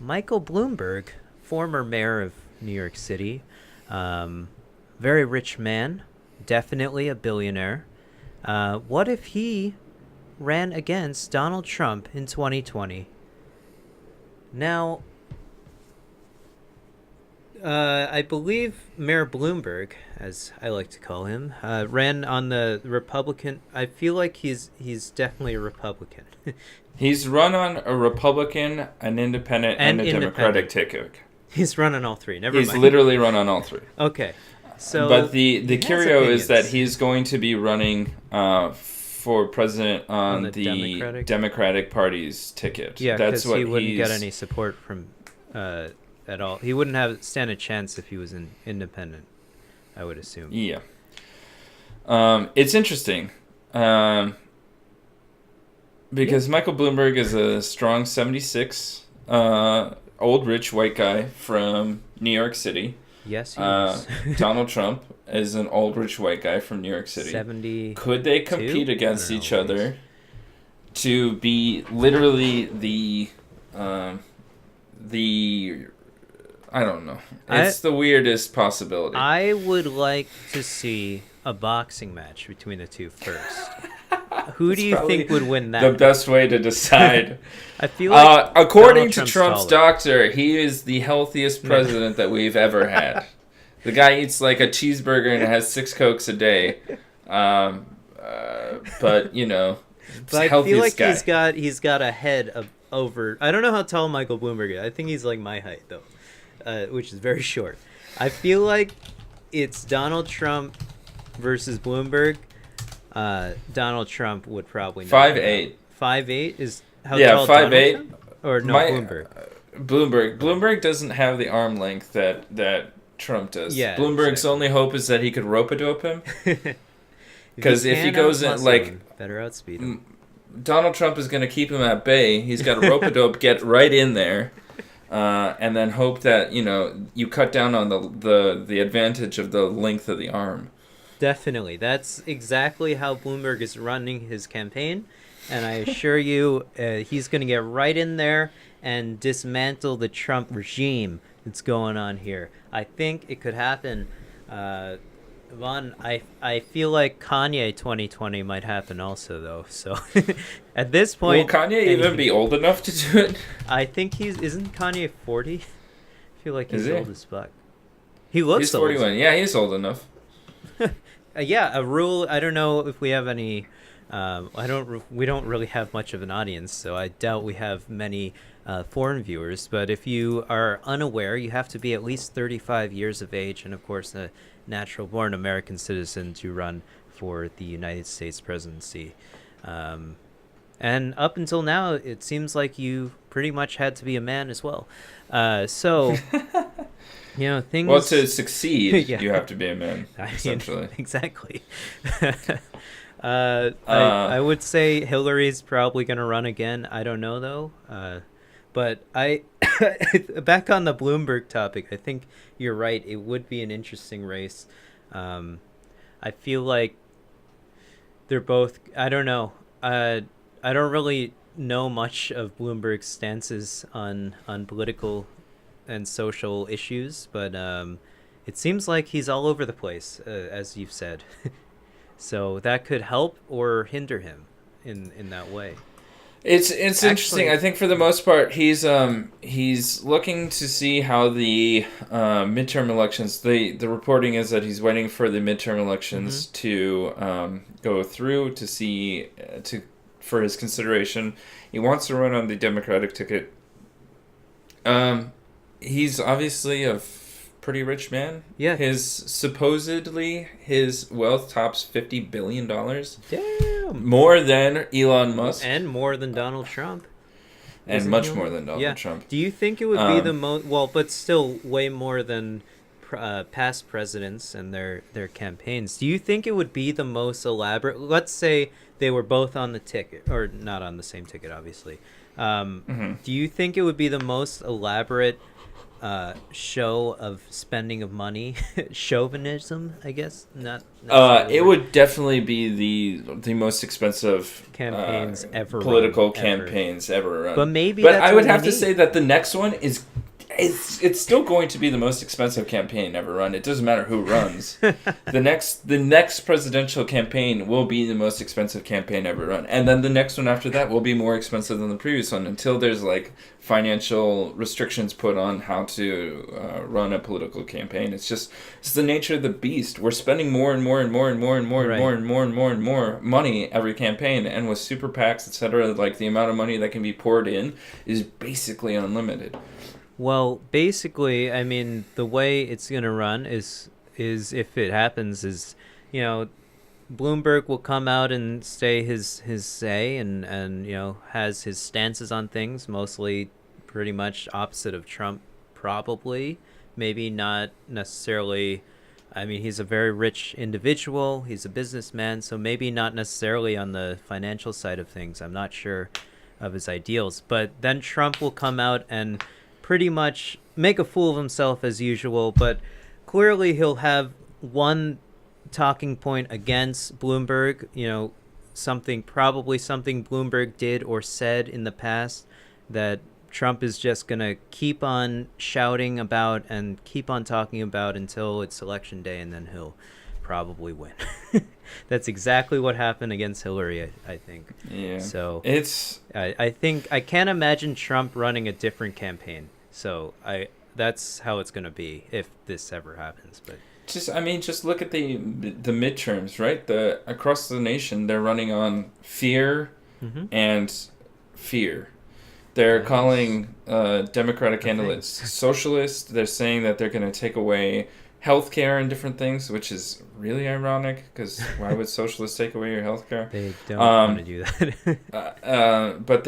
Michael Bloomberg, former mayor of New York City, very rich man, definitely a billionaire, what if he ran against Donald Trump in 2020? Now, I believe Mayor Bloomberg, as I like to call him, ran on the Republican. I feel like he's definitely a Republican. He's run on a Republican, an independent, and a Democratic ticket. He's run on all 3. Never mind. He's literally run on all 3. Okay. So, but the curio is that he's going to be running for president on the Democratic Party's ticket. Yeah, because he wouldn't get any support from at all. He wouldn't stand a chance if he was an independent, I would assume. Yeah. It's interesting because Michael Bloomberg is a strong 76, old rich white guy from New York City. Yes, he is. Donald Trump is an old rich white guy from New York City. 70. Could they compete against each other to be literally the I don't know. It's the weirdest possibility. I would like to see a boxing match between the two first. Who do you think would win that? The best way to decide. I feel like according to Trump's doctor, he is the healthiest president that we've ever had. The guy eats like a cheeseburger and has 6 Cokes a day. But you know, but I feel like guy. he's got a head of over. I don't know how tall Michael Bloomberg is. I think he's like my height though, which is very short. I feel like it's Donald Trump versus Bloomberg. Donald Trump would probably 5'8". 5'8" is how tall 5'8". Or no, Bloomberg. Bloomberg doesn't have the arm length that Trump does. Yeah, Bloomberg's only hope is that he could rope-a-dope him. Because if he goes in better outspeed him. Donald Trump is going to keep him at bay. He's got to rope-a-dope, get right in there, and then hope that you cut down on the advantage of the length of the arm. Definitely. That's exactly how Bloomberg is running his campaign. And I assure you, he's going to get right in there and dismantle the Trump regime that's going on here. I think it could happen. Vaughn, I feel like Kanye 2020 might happen also, though. So at this point... Will Kanye even be old enough to do it? I think isn't Kanye 40? I feel like he's old as fuck. He He's 41. Yeah, he's old enough. Yeah, a rule. I don't know if we have any. We don't really have much of an audience, so I doubt we have many foreign viewers. But if you are unaware, you have to be at least 35 years of age, and of course, a natural-born American citizen to run for the United States presidency. And up until now, it seems like you pretty much had to be a man as well. So. Things... Well, to succeed, yeah. You have to be a man, essentially. Exactly. I would say Hillary's probably going to run again. I don't know, though. But back on the Bloomberg topic, I think you're right. It would be an interesting race. I feel like they're both... I don't know. I don't really know much of Bloomberg's stances on political and social issues, but it seems like he's all over the place, as you've said. So that could help or hinder him in that way. It's interesting. I think for the most part, he's looking to see how the midterm elections. The reporting is that he's waiting for the midterm elections to go through to see for his consideration. He wants to run on the Democratic ticket. He's obviously a pretty rich man. Yeah. Supposedly his wealth tops $50 billion. Damn. More than Elon Musk. And more than Donald Trump. And much more than Donald Trump. Do you think it would be the most... Well, but still way more than past presidents and their campaigns. Do you think it would be the most elaborate... Let's say they were both on the ticket. Or not on the same ticket, obviously. Do you think it would be the most elaborate... show of spending of money, chauvinism, I guess. Not. It would definitely be the most expensive campaigns ever. Political campaigns ever run. But maybe. But I would have to say that the next one is. It's still going to be the most expensive campaign ever run. It doesn't matter who runs. The next presidential campaign will be the most expensive campaign ever run, and then the next one after that will be more expensive than the previous one until there's like financial restrictions put on how to run a political campaign. It's the nature of the beast. We're spending more and more and more and more and more and more and more and more and more money every campaign, and with super PACs, etc., like the amount of money that can be poured in is basically unlimited. Well, basically, I mean, the way it's going to run is if it happens is, Bloomberg will come out and say his say and has his stances on things, mostly pretty much opposite of Trump, probably. Maybe not necessarily. I mean, he's a very rich individual. He's a businessman, so maybe not necessarily on the financial side of things. I'm not sure of his ideals. But then Trump will come out and pretty much make a fool of himself as usual, but clearly he'll have one talking point against Bloomberg, something Bloomberg did or said in the past that Trump is just going to keep on shouting about and keep on talking about until it's election day, and then he'll probably win. That's exactly what happened against Hillary, I think. Yeah. So it's... I think I can't imagine Trump running a different campaign. So that's how it's going to be if this ever happens. But just look at the midterms, right? Across the nation, they're running on fear and fear. They're calling Democratic candidates socialist. They're saying that they're going to take away healthcare and different things, which is really ironic because why would socialists take away your healthcare? They don't want to do that. But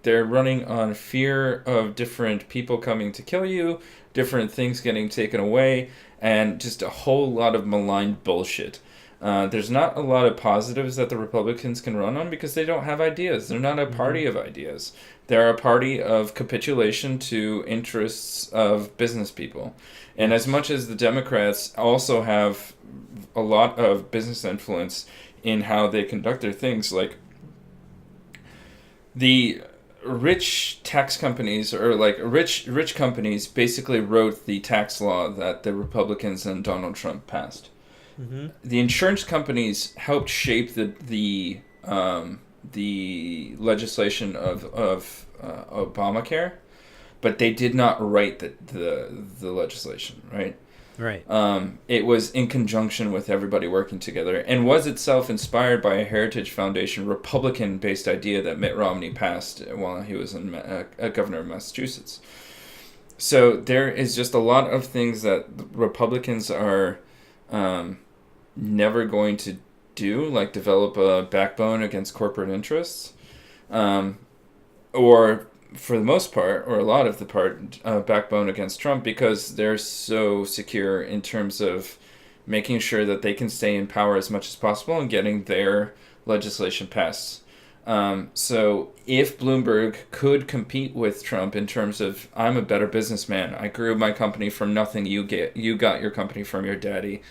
they're running on fear of different people coming to kill you, different things getting taken away, and just a whole lot of malign bullshit. There's not a lot of positives that the Republicans can run on because they don't have ideas. They're not a party of ideas. They're a party of capitulation to interests of business people. And as much as the Democrats also have a lot of business influence in how they conduct their things, like the rich tax companies or like rich companies basically wrote the tax law that the Republicans and Donald Trump passed. The insurance companies helped shape the legislation of Obamacare, but they did not write the legislation, right? Right. It was in conjunction with everybody working together and was itself inspired by a Heritage Foundation Republican-based idea that Mitt Romney passed while he was a governor of Massachusetts. So there is just a lot of things that Republicans are never going to do, like develop a backbone against corporate interests, or for the most part, or a lot of the part, backbone against Trump because they're so secure in terms of making sure that they can stay in power as much as possible and getting their legislation passed. So if Bloomberg could compete with Trump in terms of, I'm a better businessman, I grew my company from nothing, you got your company from your daddy.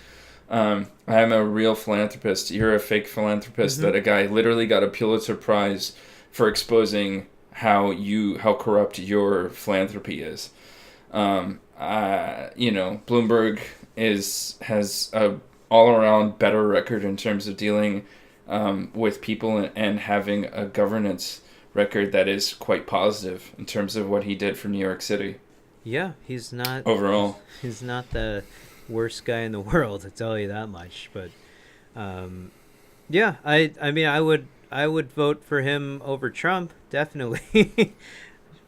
I'm a real philanthropist. You're a fake philanthropist that a guy literally got a Pulitzer Prize for exposing how corrupt your philanthropy is. Bloomberg has a all around better record in terms of dealing with people and having a governance record that is quite positive in terms of what he did for New York City. Yeah, he's not overall. He's not the worst guy in the world, to tell you that much. But yeah, I mean, I would vote for him over Trump, definitely.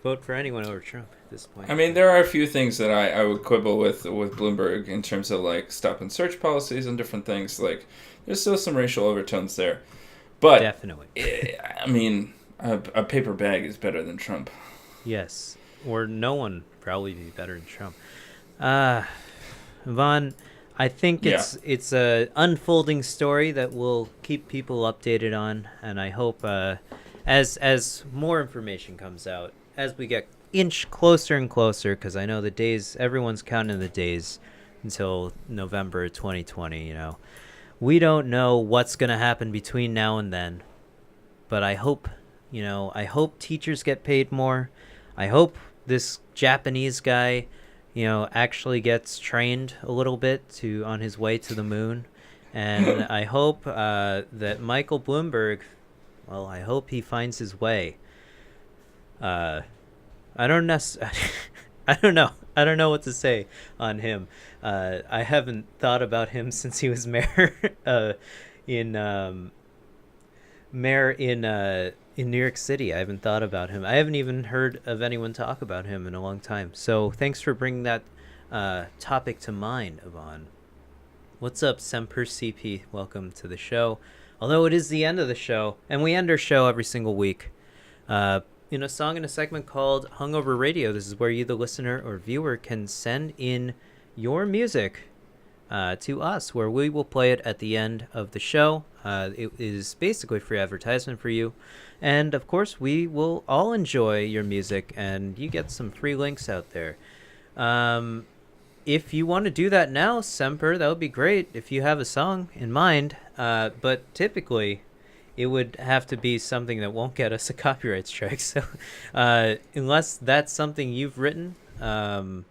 Vote for anyone over Trump at this point. I mean, there are a few things that I would quibble with Bloomberg in terms of like stop and search policies and different things. Like, there's still some racial overtones there, but definitely. I mean, a paper bag is better than Trump. Yes, or no one probably be better than Trump. Vaughn, I think it's a unfolding story that we'll keep people updated on, and I hope as more information comes out, as we get inch closer and closer, because I know the days, everyone's counting the days until November 2020, you know. We don't know what's going to happen between now and then, but I hope teachers get paid more. I hope this Japanese guy, actually gets trained a little bit on his way to the moon. And I hope that Michael Bloomberg, well, I hope he finds his way. I don't know. I don't know what to say on him. I haven't thought about him since he was mayor in New York City. I haven't thought about him. I haven't even heard of anyone talk about him in a long time. So thanks for bringing that topic to mind, Ivan. What's up, Semper CP? Welcome to the show. Although it is the end of the show, and we end our show every single week in a song in a segment called Hungover Radio. This is where you, the listener or viewer, can send in your music to us, where we will play it at the end of the show. It is basically free advertisement for you. And, of course, we will all enjoy your music, and you get some free links out there. If you want to do that now, Semper, that would be great if you have a song in mind. But typically, it would have to be something that won't get us a copyright strike. So unless that's something you've written, well,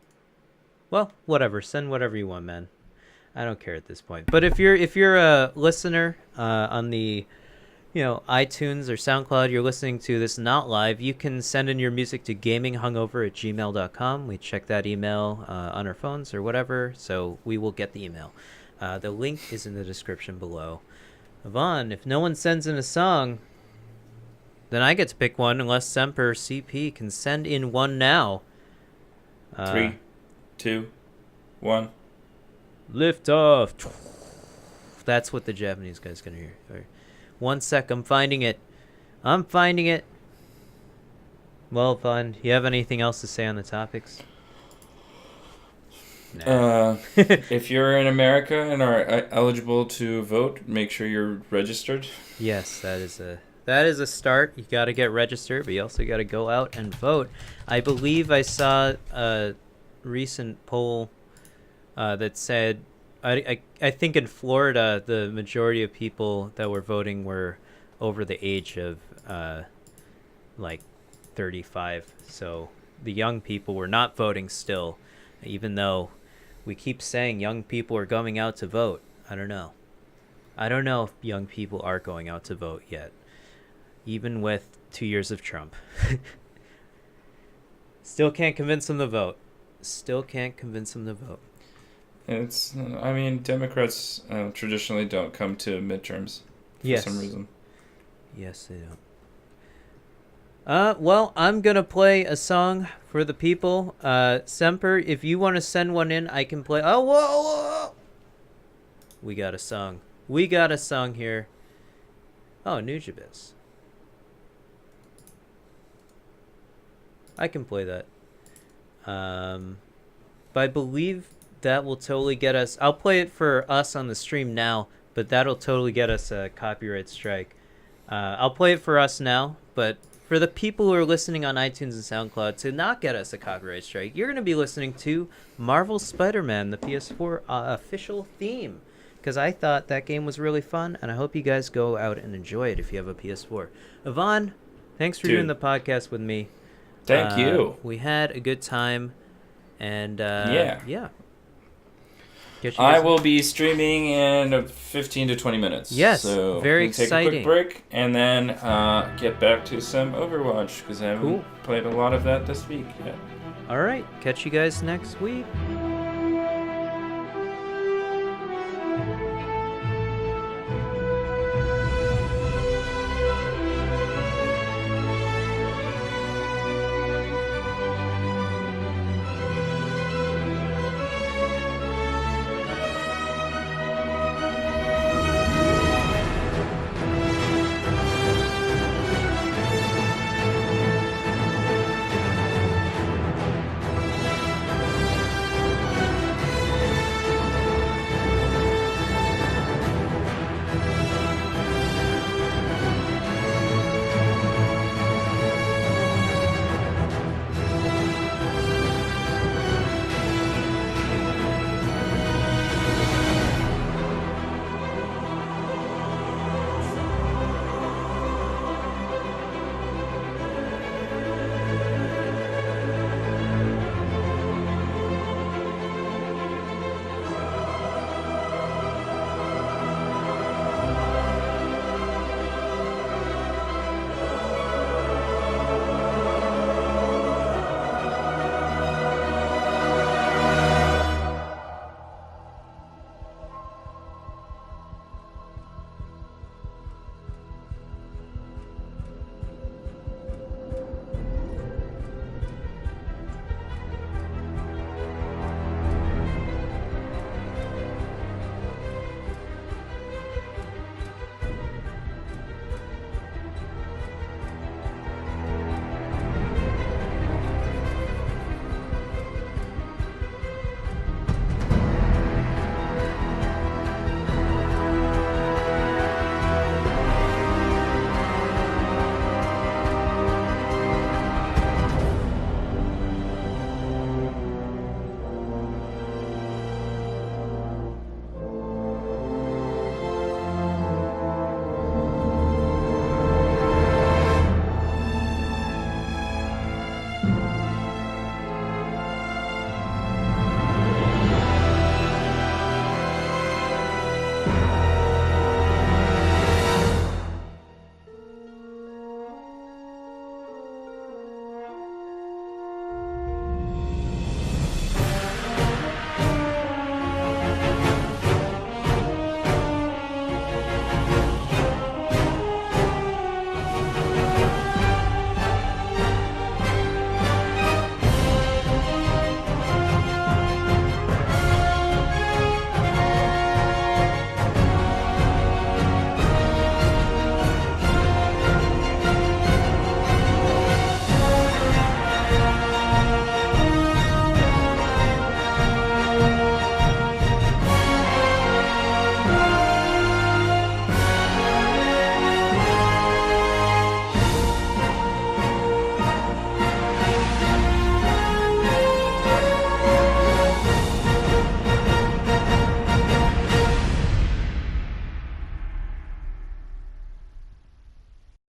whatever. Send whatever you want, man. I don't care at this point. But if you're a listener on the iTunes or SoundCloud, you're listening to this not live, you can send in your music to gaminghungover@gmail.com. We check that email on our phones or whatever, so we will get the email. The link is in the description below. Yvonne, if no one sends in a song, then I get to pick one unless Semper CP can send in one now. 3, 2, 1. Lift off. That's what the Japanese guy's gonna hear. Sorry. 1 sec, I'm finding it. Well, Vaughn, you have anything else to say on the topics? Nah. If you're in America and are eligible to vote, make sure you're registered. Yes, that is a start. You got to get registered, but you also got to go out and vote. I believe I saw a recent poll that said, I think in Florida, the majority of people that were voting were over the age of like 35. So the young people were not voting still, even though we keep saying young people are going out to vote. I don't know. I don't know if young people are going out to vote yet, even with 2 years of Trump. Still can't convince them to vote. I mean, Democrats traditionally don't come to midterms for some reason. Yes, they don't. Well, I'm gonna play a song for the people. Semper, if you want to send one in, I can play. Oh, whoa! We got a song. Here. Oh, Nujabes. I can play that. But I believe that will totally get us. I'll play it for us on the stream now, but that'll totally get us a copyright strike. I'll play it for us now, but for the people who are listening on iTunes and SoundCloud, to not get us a copyright strike, you're going to be listening to Marvel Spider-Man, the PS4 official theme, because I thought that game was really fun, and I hope you guys go out and enjoy it if you have a PS4. Ivan, thanks for doing the podcast with me. Thank you. We had a good time, and yeah. I will be streaming in 15 to 20 minutes. Yes, so very we'll exciting. Take a quick break and then get back to some Overwatch because I haven't played a lot of that this week yet. All right, catch you guys next week.